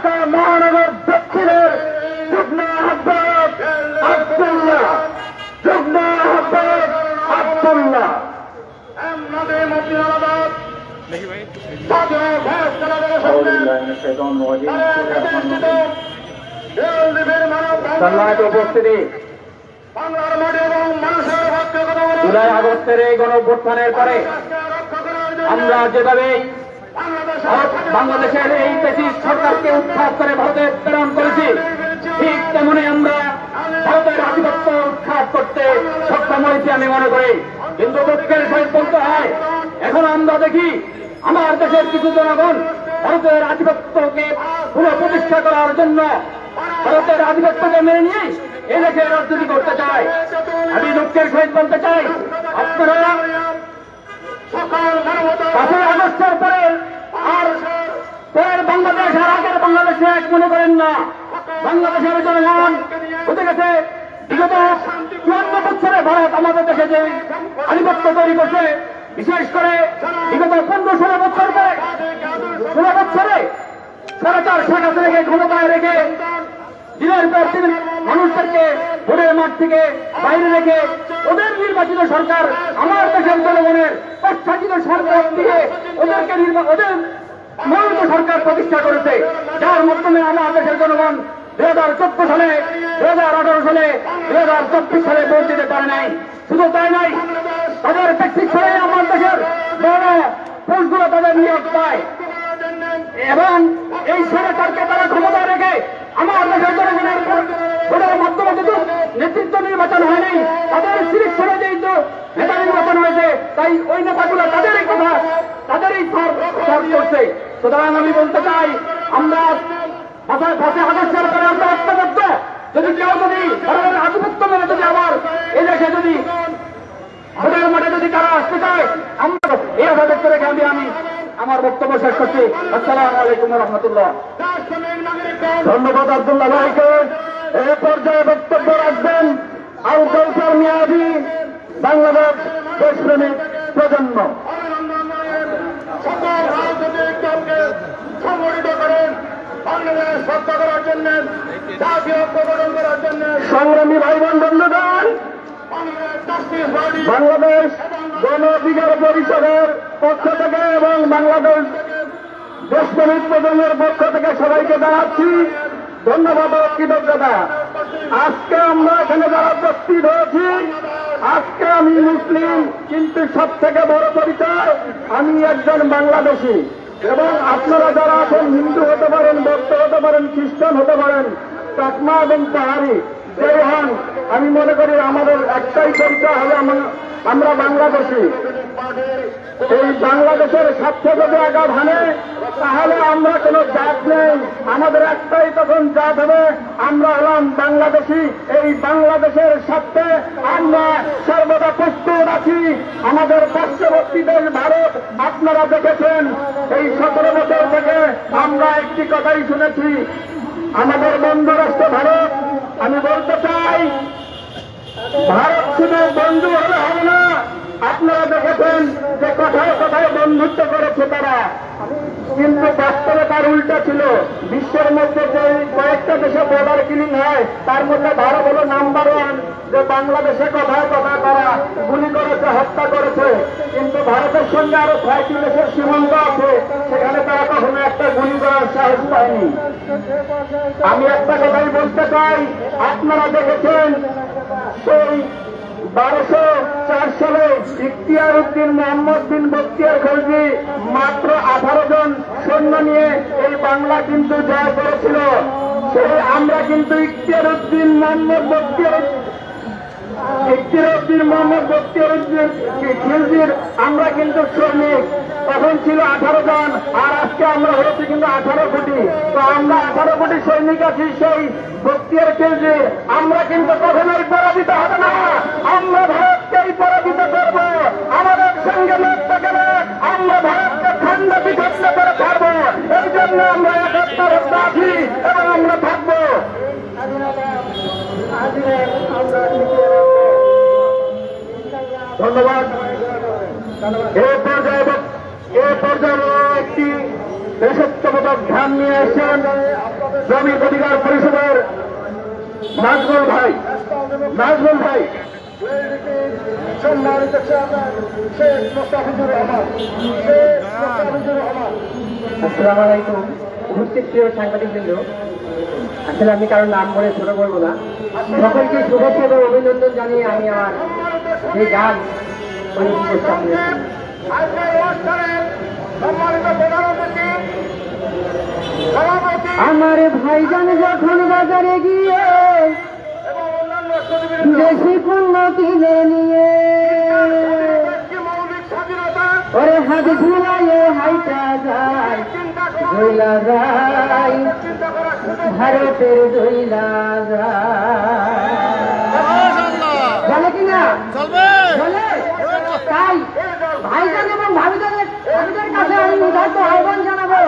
ঢাকা মহানগর দক্ষিণের যুগ্ম আহ্বায়ক আব্দুল্লাহ, যুগ্ম আহ্বায়ক আব্দুল্লাহ। সম্মানিত উপস্থিতি, জুলাই আগস্টের এই গণঅভ্যুত্থানের পরে আমরা যেভাবে বাংলাদেশের এই ব্রিটিশ সরকারকে উৎখাত করে ভারতে প্রেরণ করেছি, ঠিক তেমনি আমরা ভারতের আধিপত্য উৎখাত করতে সক্ষম হয়েছি আমি মনে করি। কিন্তু দুঃখের সহিত বলতে হয়, এখন আমরা দেখি আমার দেশের কিছু জনগণ ভারতের আধিপত্যকে পুনঃপ্রতিষ্ঠা করার জন্য ভারতের আধিপত্যকে মেনে নিয়ে এই দেশে রাজনীতি করতে চায়। আমি দুঃখের সহিত বলতে চাই, আপনারা 5ই আগস্টের পরে আর পরের বাংলাদেশ আর আগের বাংলাদেশে এক মনে করেন না। বাংলাদেশের জনগণ হতে গেছে বিগত 54 বছরে ভারত আমাদের দেশে যে আধিপত্য তৈরি করছে, বিশেষ করে বিগত 15-16 বছর পরে 16 বছরে সরকার শেখ হাসিনাকে ক্ষমতায় রেখে দিনের পর দিন মানুষদেরকে ভোটের মাঠ থেকে বাইরে রেখে ওদের নির্বাচিত সরকার আমার দেশের জনগণের প্রত্যাশিত সরকার দিয়ে ওদের মনোনীত সরকার প্রতিষ্ঠা করেছে, যার মাধ্যমে আমার দেশের জনগণ 2014 সালে, 2018 সালে, 2024 সালে ভোট দিতে পারে নাই। শুধু তাই নাই, তাদের প্রেক্ষিক ছাড়াই আমার দেশের বড় পোস্টগুলো তাদের নিয়োগ পায় এবং এই সরকারকে তারা ক্ষমতা রেখে আমার দেশের জনগণের ভোটের মাধ্যমে কিন্তু নেতৃত্ব নির্বাচন হয়নি, তাদের সিলেকশনে যেহেতু নেতা নির্বাচন হয়েছে, তাই ওই নেতাগুলো তাদেরই কথা তাদেরই সর করছে। সুতরাং আমি বলতে চাই, আমরা 5ই আগস্টের পরে আমরা ঐক্যবদ্ধ, যদি কেউ যদি ভারতের আধিপত্য মেনে যদি আবার এই দেশে যদি ভোটের মাঠে যদি তারা আসতে চায়, আমরা এই আশা ব্যক্ত রেখে আমি আমার বক্তব্য শেষ করছি। আসসালামু আলাইকুম রহমতুল্লাহ। ধন্যবাদ আব্দুল্লাহ ভাইকে। এই পর্যায়ে বক্তব্য রাখবেন আবু কাউসার মিয়াজি, বাংলাদেশ দেশপ্রেমিক প্রজন্ম। সকল রাজনৈতিক দলকে সংগঠিত করেন বাংলাদেশ রক্ষা করার জন্য, জাতীয় ঐক্য গঠন করার জন্য। সংগ্রামী ভাই বোন বন্ধুগণ, বাংলাদেশ গণ অধিকার পরিষদের পক্ষ থেকে এবং বাংলাদেশ দেশপ্রেমিক প্রজন্মের পক্ষ থেকে সবাইকে জানাচ্ছি ধন্যবাদ ও কৃতজ্ঞতা। আজকে আমরা এখানে যারা উপস্থিত হয়েছি, আজকে আমি মুসলিম, কিন্তু সব থেকে বড় পরিচয় আমি একজন বাংলাদেশী। এবং আপনারা যারা আছেন হিন্দু হতে পারেন, বৌদ্ধ হতে পারেন, খ্রিস্টান হতে পারেন, চাকমা এবং পাহাড়ি যে হন, আমি মনে করি আমাদের একটাই পরিচয় হবে আমরা বাংলাদেশী। এই বাংলাদেশের স্বার্থে যদি আঘাত হানে, তাহলে আমরা কোনো জাত নেই, আমাদের একটাই তখন জাত হবে, আমরা হলাম বাংলাদেশী। এই বাংলাদেশের স্বার্থে আমরা সর্বদা প্রস্তুত আছি। আমাদের পার্শ্ববর্তী দেশ ভারত, আপনারা দেখেছেন এই 17 বছর থেকে আমরা একটি কথাই শুনেছি, আমাদের বন্ধু রাষ্ট্র ভারত। আমি বলতে চাই, ভারত শুধু বন্ধু হলে হবে না, আপনারা দেখেছেন যে কোথায় কোথায় বন্ধুত্ব করেছে তারা, কিন্তু বাস্তবে তার উল্টা ছিল। বিশ্বের মধ্যে যে কয়েকটা দেশে বর্ডার কিলিং হয়, তার মধ্যে ভারত হলো নাম্বার 1, যে বাংলাদেশে কোথায় কোথায় তারা গুলি করেছে, হত্যা করেছে। কিন্তু ভারতের সঙ্গে আরো 6টি দেশের সীমান্ত আছে, সেখানে তারা কখনো একটা গুলি করার সাহস পায়নি। আমি একটা কথাই বলতে চাই, আপনারা দেখেছেন সেই 1204 সালে ইখতিয়ার উদ্দিন মোহাম্মদ বিন বখতিয়ার খলজি মাত্র 18 জন সৈন্য নিয়ে এই বাংলা কিন্তু জয় করেছিল। সেই আমরা কিন্তু ইখতিয়ার উদ্দিন মোহাম্মদ বখতিয়ার খিলজির আমরা কিন্তু সৈনিক। তখন ছিল 18 জন, আর আজকে আমরা হয়েছি কিন্তু 18 কোটি। তো আমরা 18 কোটি সৈনিক আছি সেই বখতিয়ার খিলজি। আমরা কিন্তু কখনোই পরাজিত হবে না, আমরা ভারতকেই পরাজিত করব। আমাদের সঙ্গে লড়তে গেলে আমরা ভারতকে ঠান্ডা বিধ্বস্ত করে ছাড়ব। এই জন্য আমরা একাত্তর আছি এবং আমরা থাকবো। ধন্যবাদ। এ পর্যায়ে একটি দেশত্ববোধক ধ্যান নিয়ে এসেছেন শ্রমিক অধিকার পরিষদের নাজমুল ভাই। সম্মানিত চেয়ারম্যান শেখ মোস্তাফিজুর রহমান। আসসালামু আলাইকুম। উপস্থিত প্রিয় সাংবাদিকবৃন্দ, আসলে আমি কারোর নাম বলে ছোট বলবো না। সকলকে শুভেচ্ছা এবং অভিনন্দন জানিয়ে আমি আমার যে গান ওই উপস্থাপন করেছি। আজকের অনুষ্ঠানের সম্মানিত প্রধান অতিথি সভাপতি আমার ভাইজান যখন বাজারে গিয়ে এবং অন্যান্য সুবিধা দেশি পণ্য কিনে নিয়ে মৌলিক স্বাধীনতা ওরে হাত ঝুলাইয়ে হাইটা যায়, চিন্তা করা জইলা যায় চিন্তা করার সুযোগ ভারতের জইলা যায়। বলে কিনা বলে? তাই ভাইজান এবং ভাবিজানের কাছে আমি উদার্ত আহ্বান জানাবো,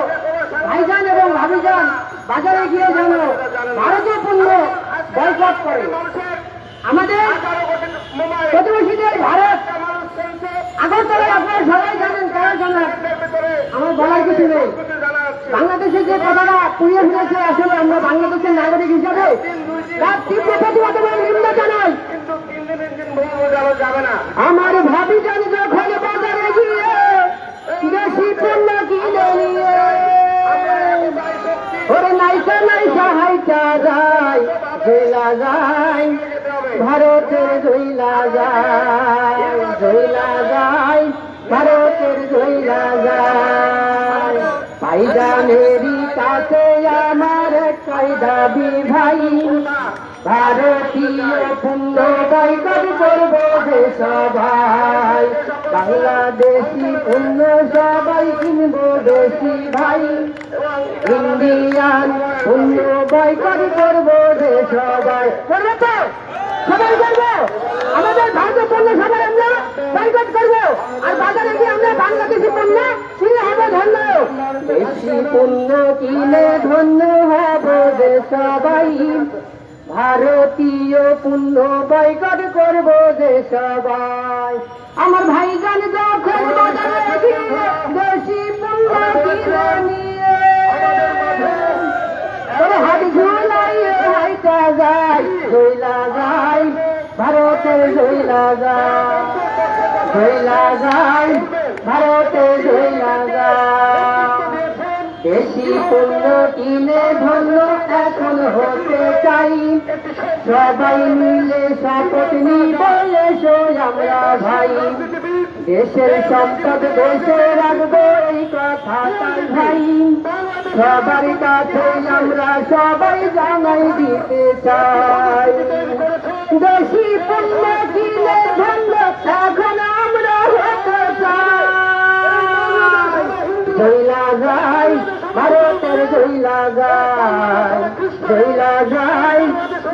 ভাইজান এবং ভাবিজান বাজারে গিয়ে যেন ভারতীয় পণ্য বয়কট করে। আমাদের প্রতিবেশীদের ভারত আগরতলায় আপনারা সবাই জানেন, কারা জানেন, আমার বলার কিছু নেই। বাংলাদেশে যে কথাটা পুড়িয়ে ফেলেছে, আসলে আমরা বাংলাদেশের নাগরিক হিসাবে তার তীব্র প্রতিবাদ এবং নিন্দা জানাই। কিন্তু তিন দিন বোঝানো যাবে না। আমার ভাবিজান যখন বাজারে গিয়ে দেশি পণ্য কিনে নিয়ে ওরে নাইসা নাইসা হাইটা যায়, জইলা যায় ভারতের জইলা যায়, জইলা যায় ভারতের জইলা যায়। ভাইজানেরই কাছে আমার একটাই দাবি ভাই, ভারতীয় পণ্য বয়কট করব যে সবাই, বাংলাদেশি পণ্য সবাই কিনব দেশি ভাই, ইন্ডিয়ান পণ্য বয়কট করব যে সবাই। করবে তো? সবাই করবো। আমাদের ভারতীয় পণ্য সবাই আমরা বয়কট করবো, আর বাজারে গিয়ে আমরা বাংলাদেশি পণ্য কিনে হবে ধন্য, দেশি পণ্য কিনে ধন্য হব যে সবাই, ভারতীয় পণ্য বয়কট করব যে সবাই। আমার ভাইজান যখন বাজারে গিয়ে দেশি পণ্য কিনে নিয়ে ওরে হাত ঝুলাইয়ে হাইটা যায়, জইলা যায় ভারতের জইলা যায়, জইলা যায় ভারতের জইলা যায়। দেশি পণ্য কিনে ধন্য এখন হতে চাই, সবাই মিলে শপথ নিব এসো আমরা ভাই, দেশের সম্পদ দেশে রাখবো এই কথা তাই ভাই, সবার কাছে আমরা সবাই জানাই দিতে চাই। দেশি পণ্য কিনে ধন্য এখন আমরা হতে চাই, জইলা যায় ভারতের জইলা যায়, জইলা যায়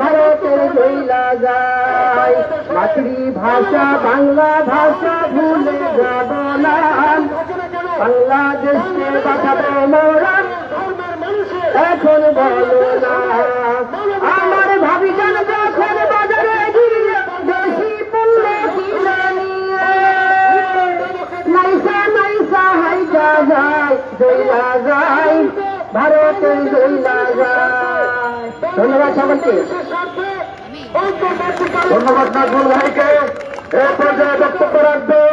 ভারতের জইলা যায়। মাতৃভাষা বাংলা ভাষা ভুলে যাব না, বাংলাদেশকে বাঁচাবো মোরা এখন বলো না। আমার ভাবিজান যখন বাজারে গিয়ে দেশি পণ্য কিনে নিয়ে নাইসা নাইসা হাইটা যায়, জইলা যায় ভারতের জইলা যায়। ধন্যবাদ সকলকে। ধন্যবাদ নাজমুল ভাইকে। এ পর্যায়ে বক্তব্য রাখবেন